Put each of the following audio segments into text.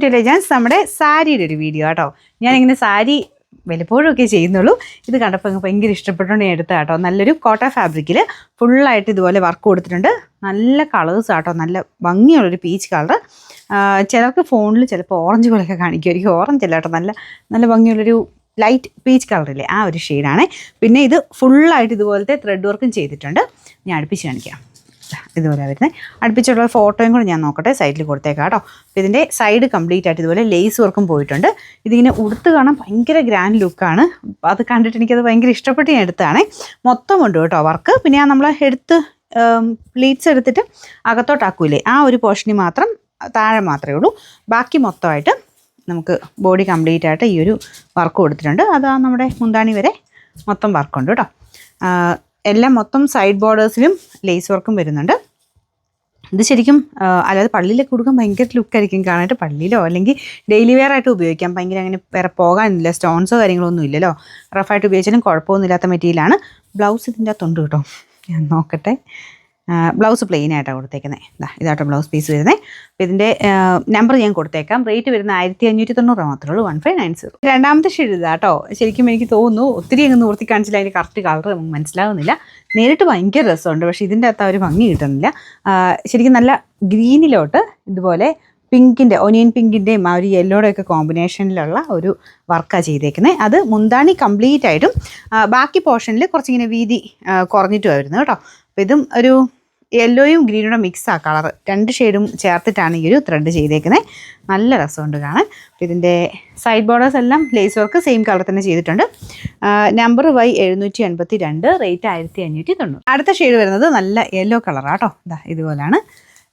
To legends. നമ്മുടെ സാരിയുടെ ഒരു വീഡിയോ കേട്ടോ. ഞാനിങ്ങനെ സാരി വല്ലപ്പോഴൊക്കെ ചെയ്യുന്നുള്ളൂ. ഇത് കണ്ടപ്പോൾ ഭയങ്കര ഇഷ്ടപ്പെട്ടുകൊണ്ട് ഞാൻ എടുത്ത കേട്ടോ. നല്ലൊരു കോട്ടൺ ഫാബ്രിക്കിൽ ഫുള്ളായിട്ട് ഇതുപോലെ വർക്ക് കൊടുത്തിട്ടുണ്ട്. നല്ല കളേഴ്സ് കേട്ടോ, നല്ല ഭംഗിയുള്ളൊരു പീച്ച് കളർ. ചിലർക്ക് ഫോണിൽ ചിലപ്പോൾ ഓറഞ്ച് പോലെയൊക്കെ കാണിക്കുമായിരിക്കും. ഓറഞ്ച് അല്ല കേട്ടോ, നല്ല നല്ല ഭംഗിയുള്ളൊരു ലൈറ്റ് പീച്ച് കളറില്ലേ, ആ ഒരു ഷെയ്ഡാണ്. പിന്നെ ഇത് ഫുള്ളായിട്ട് ഇതുപോലത്തെ ത്രെഡ് വർക്കും ചെയ്തിട്ടുണ്ട്. ഞാൻ അടുപ്പിച്ച് കാണിക്കാം. ഇതുപോലെ വരുന്നത് അടുപ്പിച്ചുള്ള ഫോട്ടോയും കൂടെ ഞാൻ നോക്കട്ടെ, സൈഡിൽ കൊടുത്തേക്കാം കേട്ടോ. അപ്പോൾ ഇതിൻ്റെ സൈഡ് കംപ്ലീറ്റ് ആയിട്ട് ഇതുപോലെ ലേസ് വർക്കും പോയിട്ടുണ്ട്. ഇതിങ്ങനെ ഉടുത്ത് കാണാൻ ഭയങ്കര ഗ്രാൻഡ് ലുക്കാണ്. അത് കണ്ടിട്ട് എനിക്കത് ഭയങ്കര ഇഷ്ടപ്പെട്ട് ഞാൻ എടുത്തതാണ്. മൊത്തം ഉണ്ട് കേട്ടോ വർക്ക്. പിന്നെ ഞാൻ നമ്മൾ എടുത്ത് പ്ലീറ്റ്സ് എടുത്തിട്ട് അകത്തോട്ടാക്കൂലേ, ആ ഒരു പോർഷനിൽ മാത്രം താഴെ മാത്രമേ ഉള്ളൂ. ബാക്കി മൊത്തമായിട്ട് നമുക്ക് ബോഡി കംപ്ലീറ്റ് ആയിട്ട് ഈ ഒരു വർക്ക് കൊടുത്തിട്ടുണ്ട്. അത് നമ്മുടെ മുന്താണി വരെ മൊത്തം വർക്കുണ്ട് കേട്ടോ. എല്ലാം മൊത്തം സൈഡ് ബോർഡേഴ്സിലും ലേസ് വർക്കും വരുന്നുണ്ട്. ഇത് ശരിക്കും അല്ലാതെ പള്ളിയിലൊക്കെ കൊടുക്കാൻ ഭയങ്കര ലുക്കായിരിക്കും കാണാനായിട്ട്. പള്ളിയിലോ അല്ലെങ്കിൽ ഡെയിലി വെയർ ആയിട്ട് ഉപയോഗിക്കാം. ഭയങ്കര അങ്ങനെ വേറെ പോകാനില്ല, സ്റ്റോൺസോ കാര്യങ്ങളൊന്നും ഇല്ലല്ലോ. റഫായിട്ട് ഉപയോഗിച്ചാലും കുഴപ്പമൊന്നുമില്ലാത്ത മെറ്റീരിയലാണ്. ബ്ലൗസ് ഇതിൻ്റെ അകത്തുണ്ട് കേട്ടോ, ഞാൻ നോക്കട്ടെ. ബ്ലൗസ് പ്ലെയിൻ ആയിട്ടാണ് കൊടുത്തേക്കുന്നത്. ഇതാട്ടോ ബ്ലൗസ് പീസ് വരുന്നത്. അപ്പോൾ ഇതിൻ്റെ നമ്പർ ഞാൻ കൊടുത്തേക്കാം. റേറ്റ് വരുന്ന 1590 മാത്രമേ ഉള്ളൂ, 1590. രണ്ടാമത്തെ ഷെയ്ഡ് ഇതാട്ടോ. ശരിക്കും എനിക്ക് തോന്നുന്നു ഒത്തിരി അങ്ങ് നിവർത്തി കാണിച്ചില്ല, അതിൻ്റെ കറക്റ്റ് കളർ നമുക്ക് മനസ്സിലാവുന്നില്ല. നേരിട്ട് ഭയങ്കര രസമുണ്ട്, പക്ഷേ ഇതിൻ്റെ അകത്ത് ഒരു ഭംഗി കിട്ടുന്നില്ല. ശരിക്കും നല്ല ഗ്രീനിലോട്ട് ഇതുപോലെ പിങ്കിൻ്റെ, ഒനിയൻ പിങ്കിൻ്റെയും ആ ഒരു യെല്ലോയുടെയൊക്കെ കോമ്പിനേഷനിലുള്ള ഒരു വർക്കാണ് ചെയ്തേക്കുന്നത്. അത് മുന്താണി കംപ്ലീറ്റ് ആയിട്ടും ബാക്കി പോർഷനിൽ കുറച്ചിങ്ങനെ വീതി കുറഞ്ഞിട്ടും ആയിരുന്നു കേട്ടോ. അപ്പോൾ ഇതും ഒരു യെല്ലോയും ഗ്രീനൂടെ മിക്സാണ് കളർ. രണ്ട് ഷെയ്ഡും ചേർത്തിട്ടാണ് ഈ ഒരു ത്രെഡ് ചെയ്തേക്കുന്നത്. നല്ല രസമുണ്ട് കാണാൻ. അപ്പോൾ ഇതിൻ്റെ സൈഡ് ബോർഡേഴ്സ് എല്ലാം ലേസ് വർക്ക് സെയിം കളർ തന്നെ ചെയ്തിട്ടുണ്ട്. Number Y782, rate 1590. അടുത്ത ഷെയ്ഡ് വരുന്നത് നല്ല യെല്ലോ കളറാണ് കേട്ടോ. ഇതുപോലെയാണ്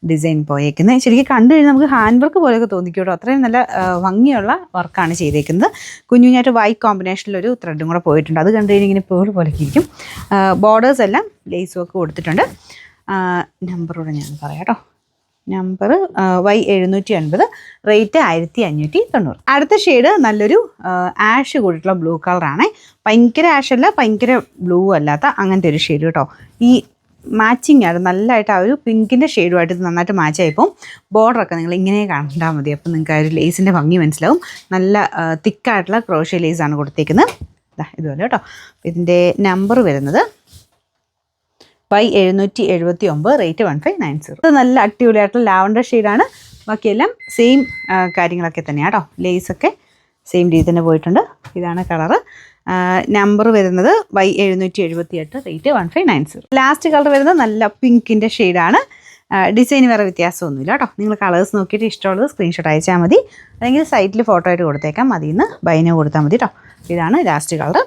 ഡിസൈൻ പോയേക്കുന്നത്. ശരിക്കും കണ്ടു കഴിഞ്ഞാൽ നമുക്ക് ഹാൻഡ് വർക്ക് പോലെയൊക്കെ തോന്നിക്കും കേട്ടോ. അത്രയും നല്ല ഭംഗിയുള്ള വർക്കാണ് ചെയ്തേക്കുന്നത്. കുഞ്ഞുഞ്ഞായിട്ട് വൈറ്റ് കോമ്പിനേഷനിലൊരു ത്രെഡും കൂടെ പോയിട്ടുണ്ട്. അത് കണ്ടു കഴിഞ്ഞാൽ ഇങ്ങനെ പേൾ പോലെയൊക്കെ ഇരിക്കും. ബോർഡേഴ്സ് എല്ലാം ലേസ് വർക്ക് കൊടുത്തിട്ടുണ്ട്. നമ്പറൂടെ ഞാൻ പറയാം കേട്ടോ. Number Y780, rate 1590. അടുത്ത ഷെയ്ഡ് നല്ലൊരു ആഷ് കൂടിയിട്ടുള്ള ബ്ലൂ കളറാണ്. ഭയങ്കര ആഷല്ല, ഭയങ്കര ബ്ലൂ അല്ലാത്ത അങ്ങനത്തെ ഒരു ഷെയ്ഡ് കേട്ടോ. ഈ മാച്ചിങ് ആണ് നല്ലതായിട്ട്. ആ ഒരു പിങ്കിൻ്റെ ഷെയ്ഡുമായിട്ട് ഇത് നന്നായിട്ട് മാച്ച് ആയിപ്പോൾ ബോർഡറൊക്കെ നിങ്ങൾ ഇങ്ങനെ കണ്ടാൽ മതി. അപ്പോൾ നിങ്ങൾക്ക് ആ ഒരു ലേസിൻ്റെ ഭംഗി മനസ്സിലാവും. നല്ല തിക്കായിട്ടുള്ള ക്രോഷ്യ ലേസാണ് കൊടുത്തേക്കുന്നത്. ഇതുപോലെ കേട്ടോ. ഇതിൻ്റെ നമ്പർ വരുന്നത് Y779, റേറ്റ് 1590. ഇത് നല്ല അടിപൊളിയായിട്ടുള്ള ലാവൻഡർ ഷെയ്ഡാണ്. ബാക്കിയെല്ലാം സെയിം കാര്യങ്ങളൊക്കെ തന്നെയാണ് കേട്ടോ. ലേസൊക്കെ സെയിം രീതി തന്നെ പോയിട്ടുണ്ട്. ഇതാണ് കളറ്. നമ്പർ വരുന്നത് Y778, റേറ്റ് 1590. ലാസ്റ്റ് കളർ വരുന്നത് നല്ല പിങ്കിൻ്റെ ഷെയ്ഡാണ്. ഡിസൈൻ വേറെ വ്യത്യാസമൊന്നുമില്ല കേട്ടോ. നിങ്ങൾ കളേഴ്സ് നോക്കിയിട്ട് ഇഷ്ടമുള്ളത് സ്ക്രീൻഷോട്ട് അയച്ചാൽ മതി, അല്ലെങ്കിൽ സൈറ്റിൽ ഫോട്ടോ ആയിട്ട് കൊടുത്തേക്കാം. അതിൽ നിന്ന് ബൈനോ കൊടുത്താൽ മതി കേട്ടോ. ഇതാണ് last colour.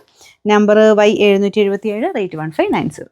Number Y777, rate 1590.